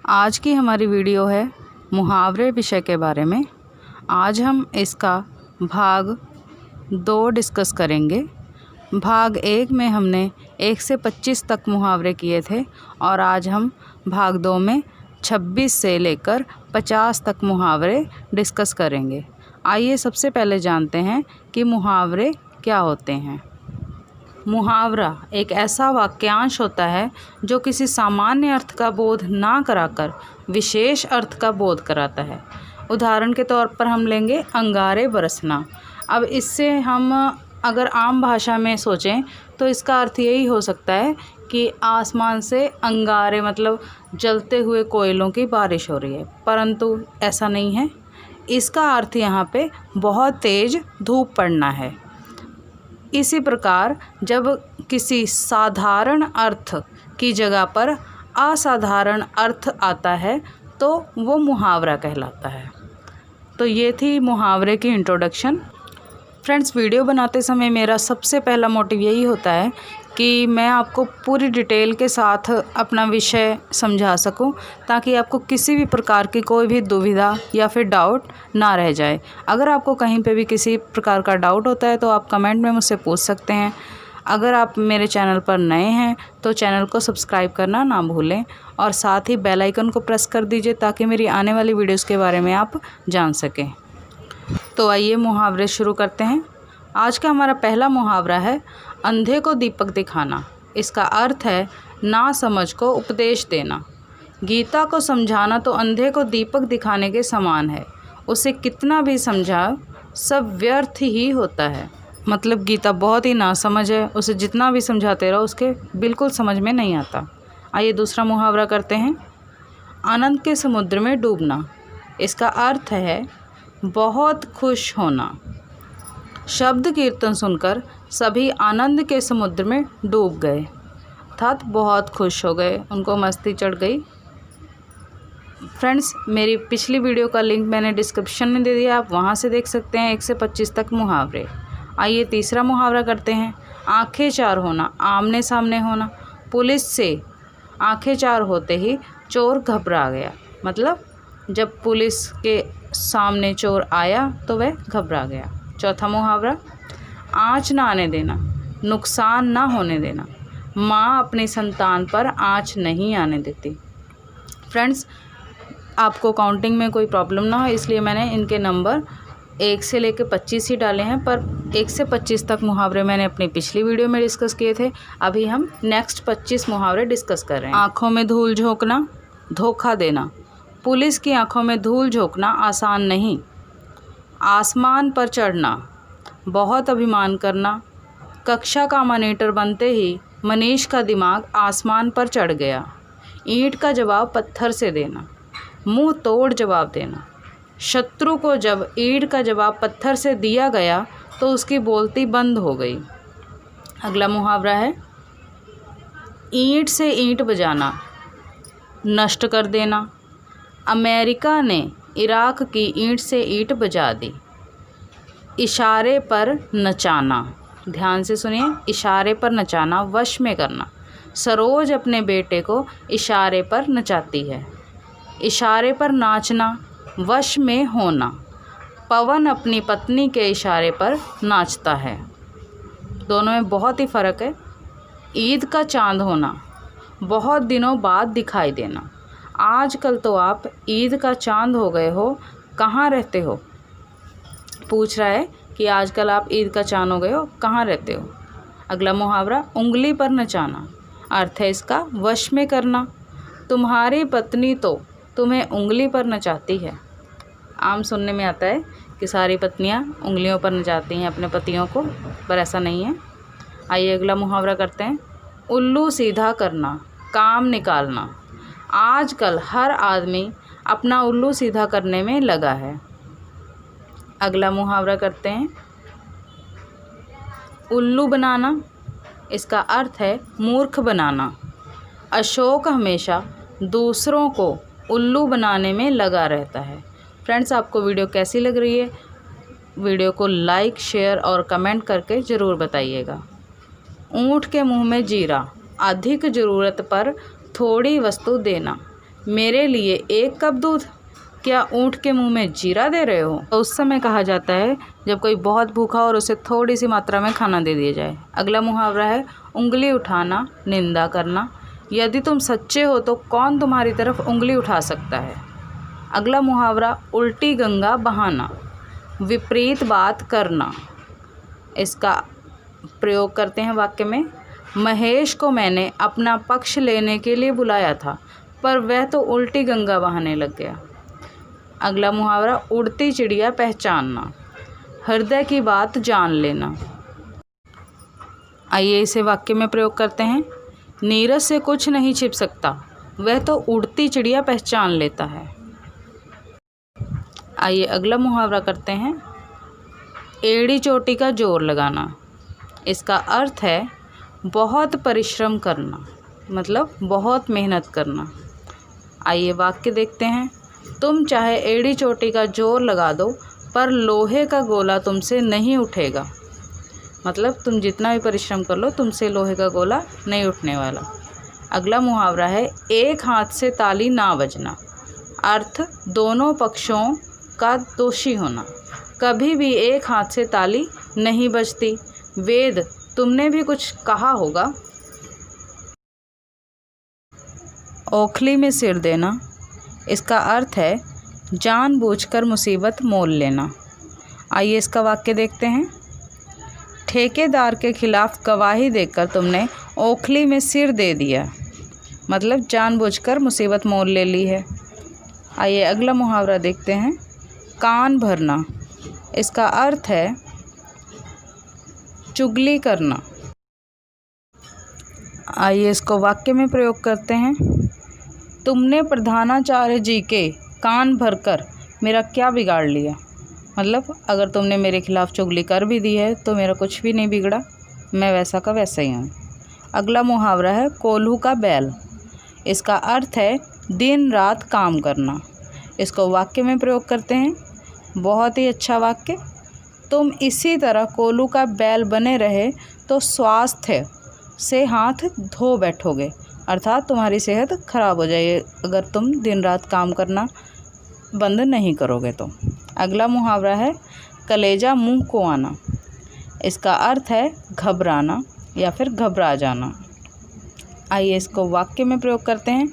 आज की हमारी वीडियो है मुहावरे विषय के बारे में। आज हम इसका भाग 2 डिस्कस करेंगे। भाग 1 में हमने 1 से 25 तक मुहावरे किए थे और आज हम भाग 2 में 26 से लेकर 50 तक मुहावरे डिस्कस करेंगे। आइए सबसे पहले जानते हैं कि मुहावरे क्या होते हैं। मुहावरा एक ऐसा वाक्यांश होता है जो किसी सामान्य अर्थ का बोध ना कराकर विशेष अर्थ का बोध कराता है। उदाहरण के तौर पर हम लेंगे अंगारे बरसना। अब इससे हम अगर आम भाषा में सोचें तो इसका अर्थ यही हो सकता है कि आसमान से अंगारे मतलब जलते हुए कोयलों की बारिश हो रही है, परंतु ऐसा नहीं है। इसका अर्थ यहाँ पे बहुत तेज़ धूप पड़ना है। इसी प्रकार जब किसी साधारण अर्थ की जगह पर असाधारण अर्थ आता है तो वो मुहावरा कहलाता है। तो ये थी मुहावरे की इंट्रोडक्शन। फ्रेंड्स, वीडियो बनाते समय मेरा सबसे पहला मोटिव यही होता है कि मैं आपको पूरी डिटेल के साथ अपना विषय समझा सकूं, ताकि आपको किसी भी प्रकार की कोई भी दुविधा या फिर डाउट ना रह जाए। अगर आपको कहीं पे भी किसी प्रकार का डाउट होता है तो आप कमेंट में मुझसे पूछ सकते हैं। अगर आप मेरे चैनल पर नए हैं तो चैनल को सब्सक्राइब करना ना भूलें और साथ ही बेल आइकन को प्रेस कर दीजिए ताकि मेरी आने वाली वीडियोज़ के बारे में आप जान सकें। तो आइए मुहावरे शुरू करते हैं। आज का हमारा पहला मुहावरा है अंधे को दीपक दिखाना। इसका अर्थ है ना समझ को उपदेश देना। गीता को समझाना तो अंधे को दीपक दिखाने के समान है। उसे कितना भी समझाओ सब व्यर्थ ही होता है। मतलब गीता बहुत ही नासमझ है, उसे जितना भी समझाते रहो उसके बिल्कुल समझ में नहीं आता। आइए दूसरा मुहावरा करते हैं आनंद के समुद्र में डूबना। इसका अर्थ है बहुत खुश होना। शब्द कीर्तन सुनकर सभी आनंद के समुद्र में डूब गए, अर्थात बहुत खुश हो गए, उनको मस्ती चढ़ गई। फ्रेंड्स, मेरी पिछली वीडियो का लिंक मैंने डिस्क्रिप्शन में दे दिया, आप वहां से देख सकते हैं 1 से 25 तक मुहावरे। आइए तीसरा मुहावरा करते हैं आंखें चार होना, आमने सामने होना। पुलिस से आंखें चार होते ही चोर घबरा गया। मतलब जब पुलिस के सामने चोर आया तो वह घबरा गया। चौथा मुहावरा आँच ना आने देना, नुकसान ना होने देना। माँ अपनी संतान पर आँच नहीं आने देती। फ्रेंड्स, आपको काउंटिंग में कोई प्रॉब्लम ना हो इसलिए मैंने इनके नंबर 1 से लेकर 25 ही डाले हैं, पर 1 से 25 तक मुहावरे मैंने अपनी पिछली वीडियो में डिस्कस किए थे। अभी हम नेक्स्ट 25 मुहावरे डिस्कस कर रहे हैं। आँखों में धूल झोंकना, धोखा देना। पुलिस की आँखों में धूल झोंकना आसान नहीं। आसमान पर चढ़ना, बहुत अभिमान करना। कक्षा का मॉनिटर बनते ही मनीष का दिमाग आसमान पर चढ़ गया। ईंट का जवाब पत्थर से देना, मुंह तोड़ जवाब देना। शत्रु को जब ईंट का जवाब पत्थर से दिया गया तो उसकी बोलती बंद हो गई। अगला मुहावरा है ईंट से ईंट बजाना, नष्ट कर देना। अमेरिका ने इराक की ईंट से ईंट बजा दी। इशारे पर नचाना, ध्यान से सुनिए, इशारे पर नचाना, वश में करना। सरोज अपने बेटे को इशारे पर नचाती है। इशारे पर नाचना, वश में होना। पवन अपनी पत्नी के इशारे पर नाचता है। दोनों में बहुत ही फ़र्क है। ईद का चांद होना, बहुत दिनों बाद दिखाई देना। आजकल तो आप ईद का चांद हो गए हो, कहाँ रहते हो? पूछ रहा है कि आजकल आप ईद का चांद हो गए हो, कहाँ रहते हो? अगला मुहावरा उंगली पर नचाना। अर्थ है इसका वश में करना। तुम्हारी पत्नी तो तुम्हें उंगली पर नचाती है। आम सुनने में आता है कि सारी पत्नियां उंगलियों पर नचाती हैं अपने पतियों को, पर ऐसा नहीं है। आइए अगला मुहावरा करते हैं उल्लू सीधा करना, काम निकालना। आजकल हर आदमी अपना उल्लू सीधा करने में लगा है। अगला मुहावरा करते हैं उल्लू बनाना। इसका अर्थ है मूर्ख बनाना। अशोक हमेशा दूसरों को उल्लू बनाने में लगा रहता है। फ्रेंड्स, आपको वीडियो कैसी लग रही है? वीडियो को लाइक, शेयर और कमेंट करके ज़रूर बताइएगा। ऊँट के मुंह में जीरा, अधिक ज़रूरत पर थोड़ी वस्तु देना। मेरे लिए 1 कप दूध, क्या ऊँट के मुंह में जीरा दे रहे हो। तो उस समय कहा जाता है जब कोई बहुत भूखा और उसे थोड़ी सी मात्रा में खाना दे दिया जाए। अगला मुहावरा है उंगली उठाना, निंदा करना। यदि तुम सच्चे हो तो कौन तुम्हारी तरफ उंगली उठा सकता है। अगला मुहावरा उल्टी गंगा बहाना, विपरीत बात करना। इसका प्रयोग करते हैं वाक्य में। महेश को मैंने अपना पक्ष लेने के लिए बुलाया था, पर वह तो उल्टी गंगा बहाने लग गया। अगला मुहावरा उड़ती चिड़िया पहचानना, हृदय की बात जान लेना। आइए इसे वाक्य में प्रयोग करते हैं। नीरज से कुछ नहीं छिप सकता, वह तो उड़ती चिड़िया पहचान लेता है। आइए अगला मुहावरा करते हैं एड़ी चोटी का जोर लगाना। इसका अर्थ है बहुत परिश्रम करना, मतलब बहुत मेहनत करना। आइए वाक्य देखते हैं। तुम चाहे एड़ी चोटी का जोर लगा दो, पर लोहे का गोला तुमसे नहीं उठेगा। मतलब तुम जितना भी परिश्रम कर लो, तुमसे लोहे का गोला नहीं उठने वाला। अगला मुहावरा है एक हाथ से ताली ना बजना। अर्थ दोनों पक्षों का दोषी होना। कभी भी एक हाथ से ताली नहीं बजती। वेद, तुमने भी कुछ कहा होगा। ओखली में सिर देना। इसका अर्थ है जानबूझकर मुसीबत मोल लेना। आइए इसका वाक्य देखते हैं। ठेकेदार के खिलाफ गवाही देकर तुमने ओखली में सिर दे दिया, मतलब जानबूझकर मुसीबत मोल ले ली है। आइए अगला मुहावरा देखते हैं कान भरना। इसका अर्थ है चुगली करना। आइए इसको वाक्य में प्रयोग करते हैं। तुमने प्रधानाचार्य जी के कान भरकर मेरा क्या बिगाड़ लिया। मतलब अगर तुमने मेरे खिलाफ चुगली कर भी दी है तो मेरा कुछ भी नहीं बिगड़ा, मैं वैसा का वैसा ही हूँ। अगला मुहावरा है कोल्हू का बैल। इसका अर्थ है दिन रात काम करना। इसको वाक्य में प्रयोग करते हैं। बहुत ही अच्छा वाक्य। तुम इसी तरह कोल्हू का बैल बने रहे तो स्वास्थ्य से हाथ धो बैठोगे, अर्थात तुम्हारी सेहत खराब हो जाएगी अगर तुम दिन रात काम करना बंद नहीं करोगे तो। अगला मुहावरा है कलेजा मुंह को आना। इसका अर्थ है घबराना या फिर घबरा जाना। आइए इसको वाक्य में प्रयोग करते हैं।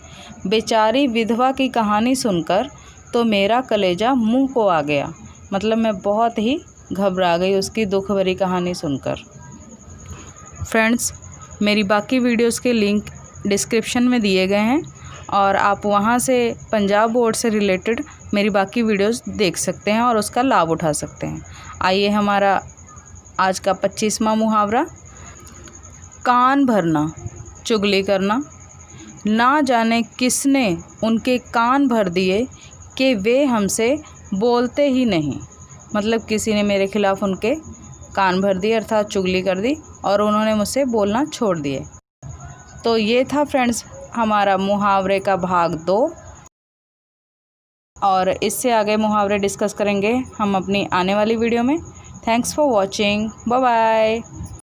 बेचारी विधवा की कहानी सुनकर तो मेरा कलेजा मुंह को आ गया, मतलब मैं बहुत ही घबरा गई उसकी दुख भरी कहानी सुनकर। फ्रेंड्स, मेरी बाकी वीडियोस के लिंक डिस्क्रिप्शन में दिए गए हैं और आप वहां से पंजाब बोर्ड से रिलेटेड मेरी बाकी वीडियोस देख सकते हैं और उसका लाभ उठा सकते हैं। आइए हमारा आज का 25वां मुहावरा कान भरना, चुगली करना। ना जाने किसने उनके कान भर दिए कि वे हमसे बोलते ही नहीं। मतलब किसी ने मेरे खिलाफ उनके कान भर दिए, अर्थात चुगली कर दी और उन्होंने मुझसे बोलना छोड़ दिए। तो ये था फ्रेंड्स हमारा मुहावरे का भाग 2 और इससे आगे मुहावरे डिस्कस करेंगे हम अपनी आने वाली वीडियो में। Thanks for watching. Bye bye.